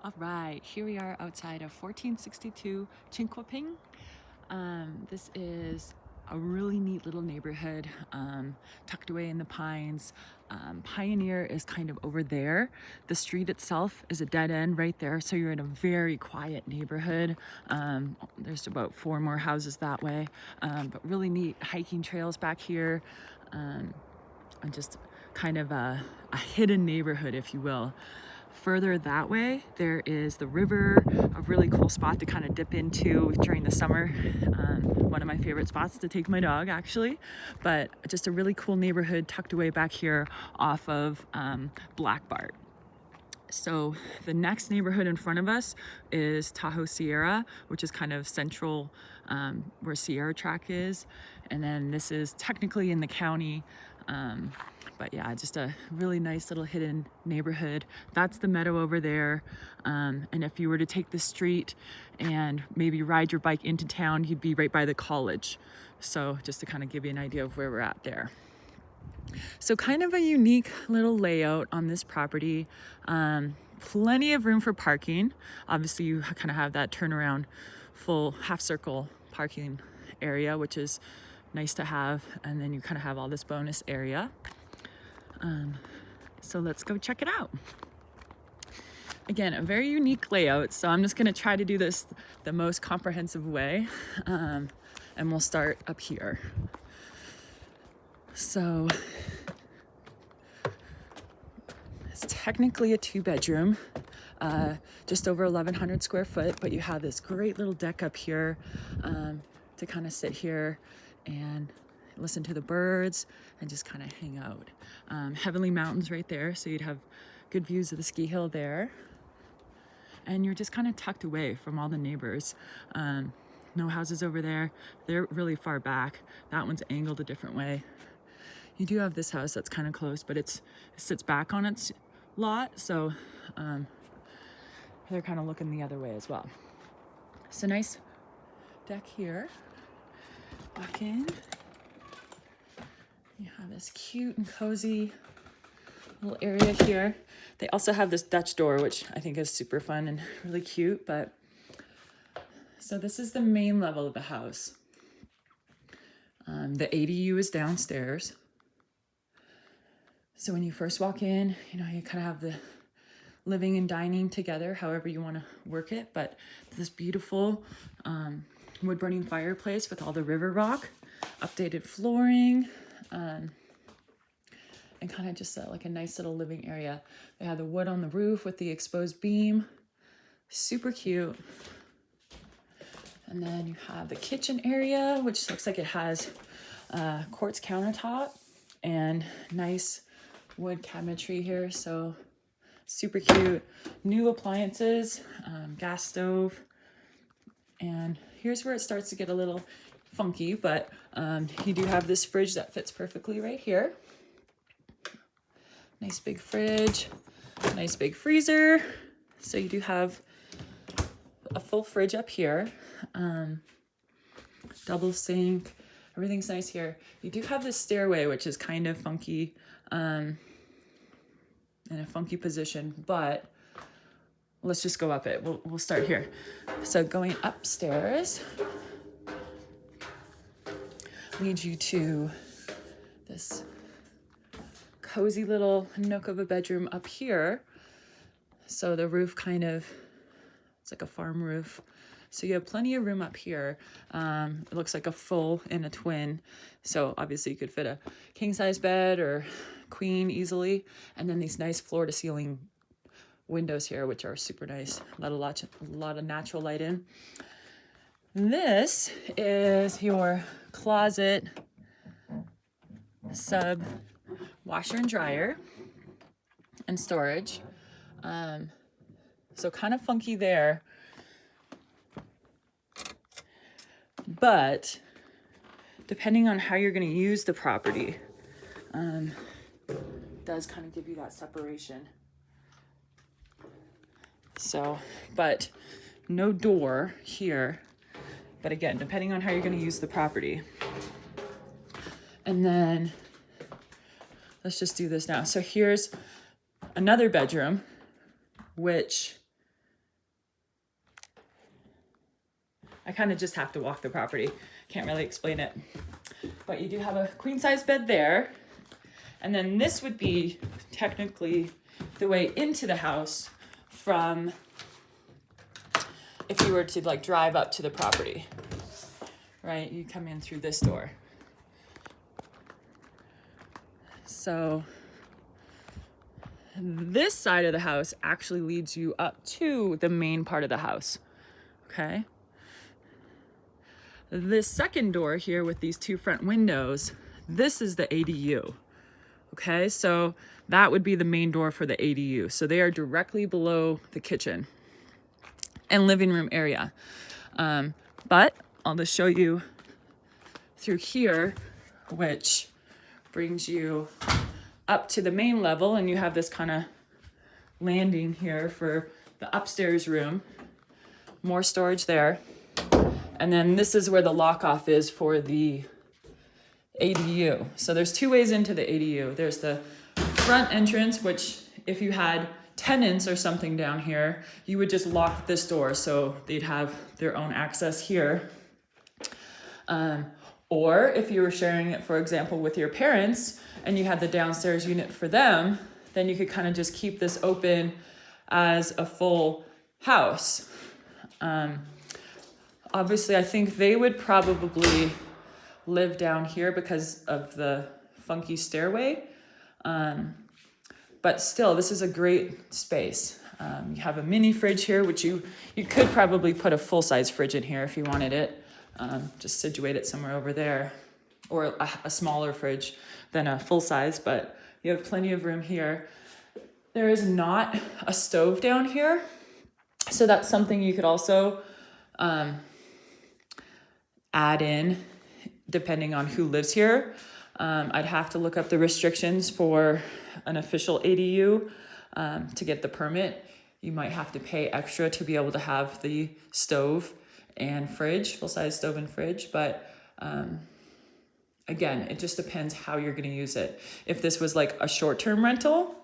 All right, here we are outside of 1462 Chinquapin. This is a really neat little neighborhood tucked away in the pines. Pioneer is kind of over there. The street itself is a dead end right there, so you're in a very quiet neighborhood. There's about 4 more houses that way, but really neat hiking trails back here. And just kind of a hidden neighborhood, if you will. Further that way, there is the river, a really cool spot to kind of dip into during the summer. One of my favorite spots to take my dog, actually, but just a really cool neighborhood tucked away back here off of Black Bart. So the next neighborhood in front of us is Tahoe Sierra, which is kind of central where Sierra Track is. And then this is technically in the county, but yeah, just a really nice little hidden neighborhood. That's the meadow over there. And if you were to take the street and maybe ride your bike into town, you'd be right by the college. So just to kind of give you an idea of where we're at there. So kind of a unique little layout on this property. Plenty of room for parking. Obviously you kind of have that turnaround full half circle parking area, which is nice to have. And then you kind of have all this bonus area. So let's go check it out. Again, a very unique layout. So I'm just going to try to do this the most comprehensive way. And we'll start up here. So it's technically a 2-bedroom, just over 1,100 square foot, but you have this great little deck up here to kind of sit here and listen to the birds and just kind of hang out. Heavenly Mountains right there, so you'd have good views of the ski hill there. And you're just kind of tucked away from all the neighbors. No houses over there. They're really far back. That one's angled a different way. You do have this house that's kind of close, but it sits back on its lot, so they're kind of looking the other way as well. So nice deck here. Walk in. You have this cute and cozy little area here. They also have this Dutch door, which I think is super fun and really cute. But so this is the main level of the house. The ADU is downstairs. So when you first walk in, you kind of have the living and dining together, however you want to work it. But this beautiful wood burning fireplace with all the river rock, updated flooring, and kind of just like a nice little living area. They have the wood on the roof with the exposed beam, super cute. And then you have the kitchen area, which looks like it has quartz countertop and nice wood cabinetry here. So super cute. New appliances, gas stove. And here's where it starts to get a little funky, but you do have this fridge that fits perfectly right here. Nice big fridge, nice big freezer. So you do have a full fridge up here. Double sink, everything's nice here. You do have this stairway, which is kind of funky, in a funky position, but let's just go up it. We'll start here. So going upstairs leads you to this cozy little nook of a bedroom up here. So the roof it's like a farm roof. So you have plenty of room up here. It looks like a full and a twin. So obviously you could fit a king size bed or queen easily. And then these nice floor to ceiling windows here, which are super nice. Let a lot of natural light in. This is your closet sub washer and dryer and storage. So kind of funky there. But depending on how you're going to use the property, does kind of give you that separation. So, but no door here. But again, depending on how you're going to use the property. And then let's just do this now. So here's another bedroom, which I kind of just have to walk the property. Can't really explain it. But you do have a queen size bed there. And then this would be technically the way into the house from if you were to like drive up to the property, right? You come in through this door. So this side of the house actually leads you up to the main part of the house, okay? This second door here with these two front windows, this is the ADU, okay? So that would be the main door for the ADU. So they are directly below the kitchen and living room area. But I'll just show you through here, which brings you up to the main level, and you have this kind of landing here for the upstairs room, more storage there. And then this is where the lock-off is for the ADU. So there's two ways into the ADU. There's the front entrance, which if you had tenants or something down here, you would just lock this door so they'd have their own access here. Or if you were sharing it, for example, with your parents and you had the downstairs unit for them, then you could kind of just keep this open as a full house. Obviously, I think they would probably live down here because of the funky stairway. But still, this is a great space. You have a mini fridge here, which you could probably put a full-size fridge in here if you wanted it. Just situate it somewhere over there, or a smaller fridge than a full-size, but you have plenty of room here. There is not a stove down here, so that's something you could also add in depending on who lives here. I'd have to look up the restrictions for an official ADU to get the permit. You might have to pay extra to be able to have the stove and fridge, full-size stove and fridge. But again, it just depends how you're going to use it. If this was like a short-term rental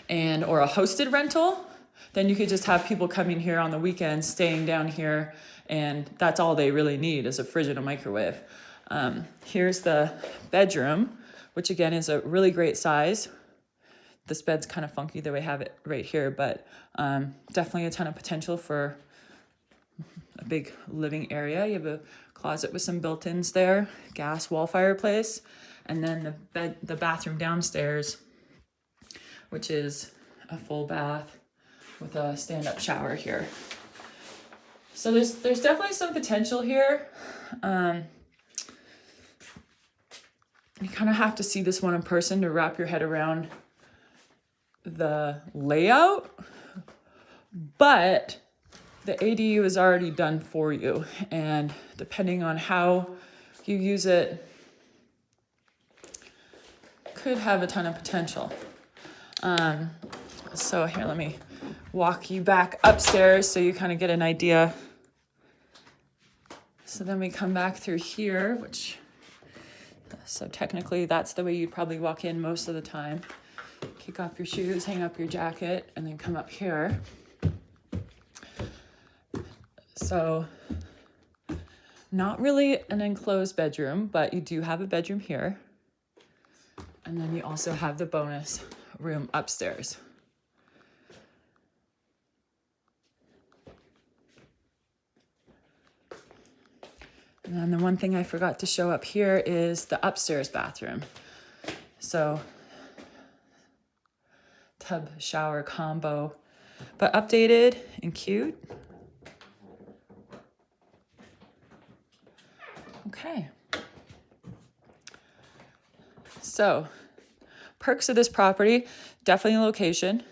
or a hosted rental, then you could just have people coming here on the weekends, staying down here, and that's all they really need is a fridge and a microwave. Here's the bedroom, which again is a really great size. This bed's kind of funky the way I have it right here, but definitely a ton of potential for a big living area. You have a closet with some built-ins there, gas wall fireplace, and then the bathroom downstairs, which is a full bath with a stand-up shower here. So there's definitely some potential here. You kind of have to see this one in person to wrap your head around the layout, but the ADU is already done for you, and depending on how you use it, could have a ton of potential. So here, let me walk you back upstairs so you kind of get an idea. So then we come back through here, so technically that's the way you'd probably walk in most of the time. Kick off your shoes, hang up your jacket, and then come up here. So not really an enclosed bedroom, but you do have a bedroom here. And then you also have the bonus room upstairs. And then the one thing I forgot to show up here is the upstairs bathroom. So tub shower combo, but updated and cute. Okay. So perks of this property, definitely location.